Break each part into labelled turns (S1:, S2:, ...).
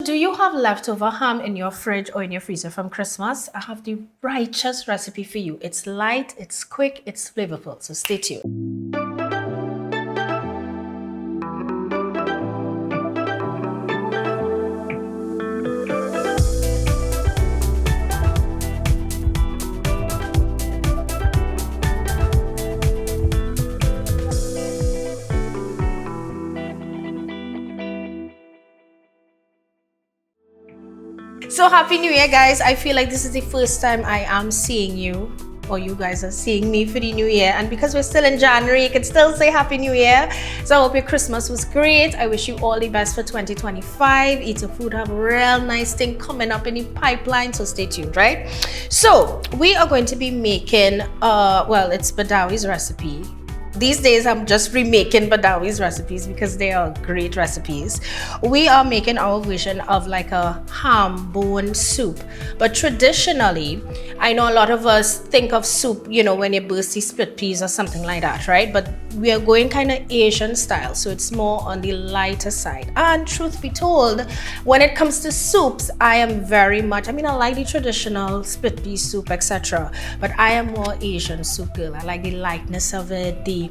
S1: do you have leftover ham in your fridge or in your freezer from Christmas? I have the righteous recipe for you. It's light, it's quick, it's flavorful. So stay tuned. So happy new year, guys. I feel like this is the first time I am seeing you, or you guys are seeing me for the new year, and because we're still in January, you can still say happy new year. So I hope your Christmas was great. I wish you all the best for 2025. Eat a Food have a real nice thing coming up in the pipeline, so stay tuned, right? So we are going to be making well, it's Badawi's recipe. These days, I'm just remaking Badawi's recipes because they are great recipes. We are making our version of like a ham bone soup. But traditionally, I know a lot of us think of soup, you know, when you burst the split peas or something like that, right? But we are going kind of Asian style, so it's more on the lighter side. And truth be told, when it comes to soups, I am very much, I like the traditional split pea soup, etc. But I am more Asian soup girl. I like the lightness of it, the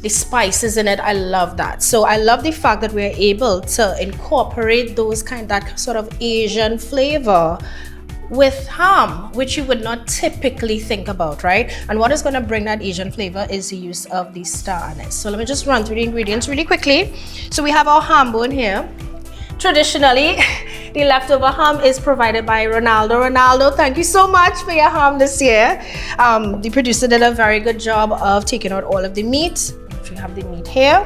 S1: spices in it. I love that. So I love the fact that we're able to incorporate that sort of Asian flavor with ham, which you would not typically think about, right? And what is going to bring that Asian flavor is the use of the star anise. So let me just run through the ingredients really quickly. So we have our ham bone here. Traditionally, the leftover ham is provided by Ronaldo. Ronaldo, thank you so much for your ham this year. The producer did a very good job of taking out all of the meat. We have the meat here.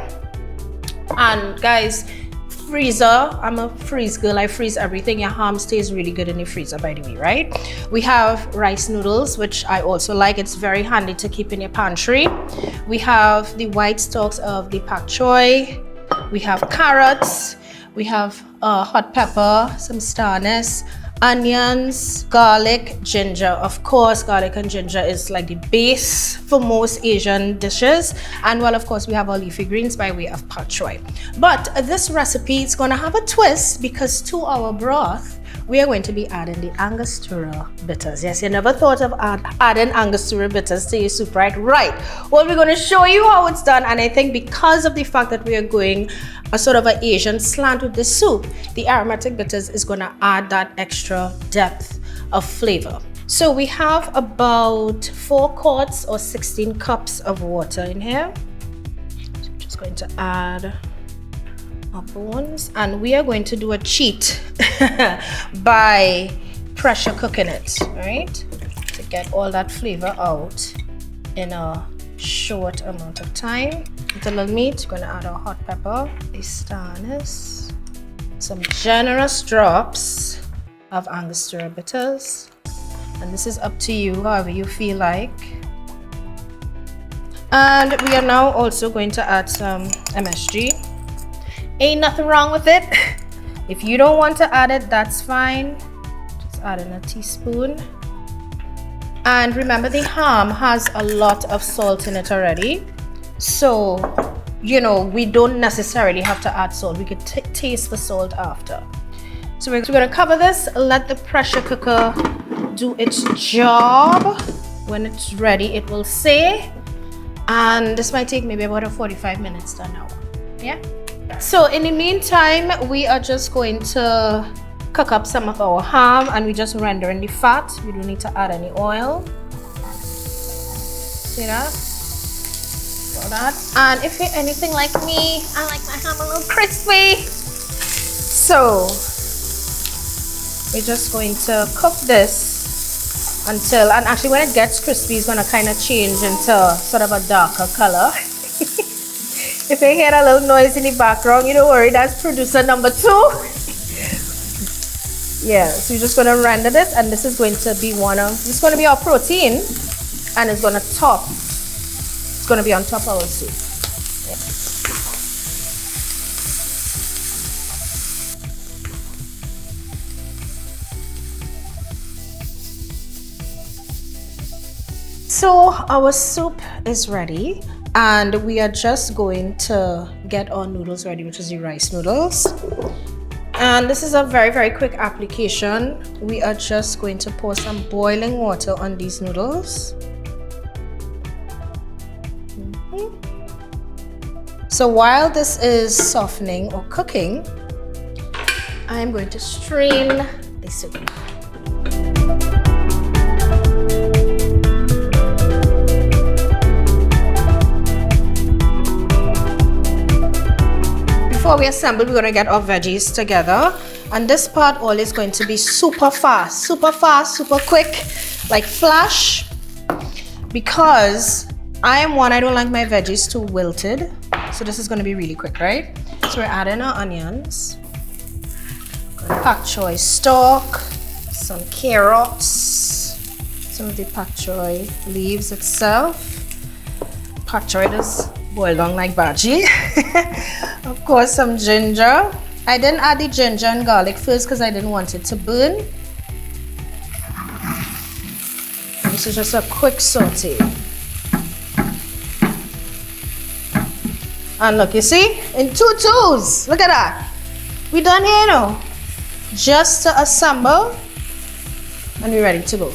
S1: And guys, freezer, I'm a freeze girl. I freeze everything. Your ham stays really good in the freezer, by the way, right? We have rice noodles, which I also like. It's very handy to keep in your pantry. We have the white stalks of the pak choy. We have carrots. We have hot pepper, some star anise, onions, garlic, ginger. Of course, garlic and ginger is like the base for most Asian dishes. And well, of course, we have our leafy greens by way of pak choy. But this recipe is going to have a twist because to our broth, we are going to be adding the Angostura bitters. Yes, you never thought of adding Angostura bitters to your soup, right? Right. Well, we're going to show you how it's done. And I think because of the fact that we are going a sort of an Asian slant with this soup, the aromatic bitters is going to add that extra depth of flavor. So we have about 4 quarts or 16 cups of water in here. So I'm just going to add our bones, and we are going to do a cheat by pressure cooking it, right? To get all that flavor out in a short amount of time. With a little meat, we're going to add our hot pepper, the star anise, some generous drops of Angostura bitters, and this is up to you, however you feel like. And we are now also going to add some MSG. Ain't nothing wrong with it. If you don't want to add it, that's fine. Just add in a teaspoon. And remember, the ham has a lot of salt in it already. So, you know, we don't necessarily have to add salt. We could taste the salt after. So we're going to cover this, let the pressure cooker do its job. When it's ready, it will say. And this might take maybe about 45 minutes to an hour. Yeah? So in the meantime, we are just going to cook up some of our ham, and we just render in the fat. We don't need to add any oil. See that? So that. And if you're anything like me, I like my ham a little crispy. So we're just going to cook this until, and actually when it gets crispy, it's going to kind of change into sort of a darker color. If you hear a little noise in the background, you don't worry, that's producer number 2. Yeah, so you're just going to render this, and this is going to be this is going to be our protein, and it's going to be on top of our soup. Yeah. So our soup is ready. And we are just going to get our noodles ready, which is the rice noodles. And this is a very, very quick application. We are just going to pour some boiling water on these noodles. So while this is softening or cooking, I'm going to strain the soup. Before we assemble, we're going to get our veggies together. And this part all is going to be super fast, super quick, like flash. Because I don't like my veggies too wilted. So this is going to be really quick, right? So we're adding our onions, pak choy stalk, some carrots, some of the pak choy leaves itself. Pak choy does boil down like bhaji. Of course, some ginger. I didn't add the ginger and garlic first because I didn't want it to burn. And this is just a quick saute. And look, you see, in 2 twos. Look at that. We done here now. Just to assemble, and we're ready to go.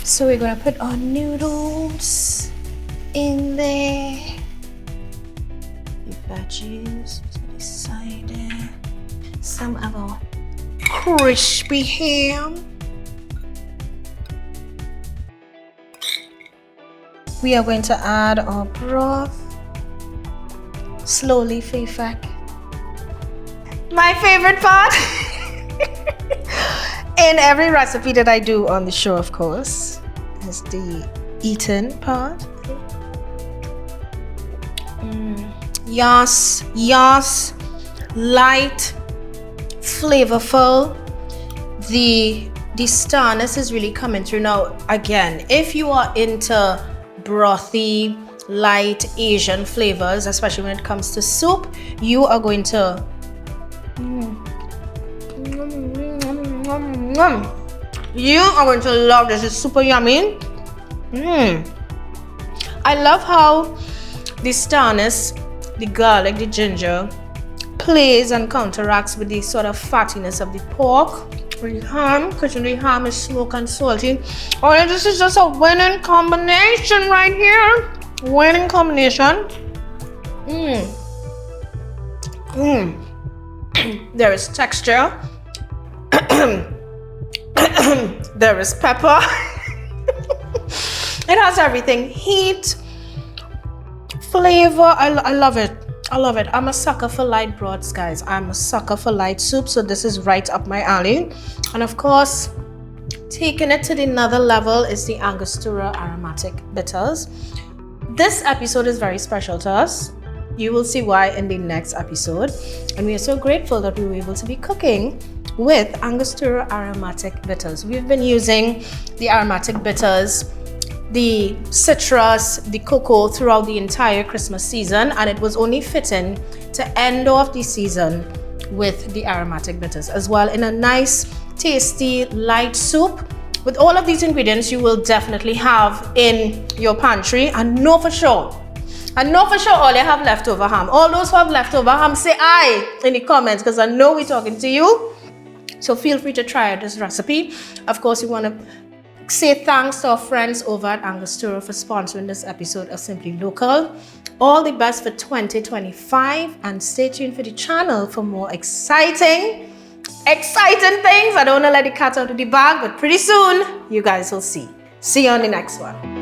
S1: So we're gonna put our noodles in there. The veggies to the side there. Some of our crispy ham. We are going to add our broth. Slowly, Fafak. My favorite part in every recipe that I do on the show, of course, is the eating part. Yes, light, flavorful. The starness is really coming through. Now, again, if you are into brothy, light Asian flavors, especially when it comes to soup, you are going to love this. It's super yummy. I love how the starness, the garlic, the ginger plays and counteracts with the sort of fattiness of the pork. The ham, because the ham is smoked and salty. Oh, this is just a winning combination right here. Winning combination. There is texture. There is pepper. It has everything. Heat, flavor. I love it. I love it. I'm a sucker for light broths, guys. I'm a sucker for light soup, so this is right up my alley. And of course, taking it to the another level is the Angostura aromatic bitters. This episode is very special to us. You will see why in the next episode. And we are so grateful that we were able to be cooking with Angostura aromatic bitters. We've been using the aromatic bitters, the citrus, the cocoa throughout the entire Christmas season, and it was only fitting to end off the season with the aromatic bitters as well in a nice, tasty, light soup. With all of these ingredients, you will definitely have in your pantry, and know for sure all you have leftover ham. All those who have leftover ham, say aye in the comments, because I know we're talking to you. So feel free to try out this recipe. Of course, we want to say thanks to our friends over at Angostura for sponsoring this episode of Simply Local. All the best for 2025, and stay tuned for the channel for more exciting things. I don't want to let the cat out of the bag, but pretty soon you guys will see. See you on the next one.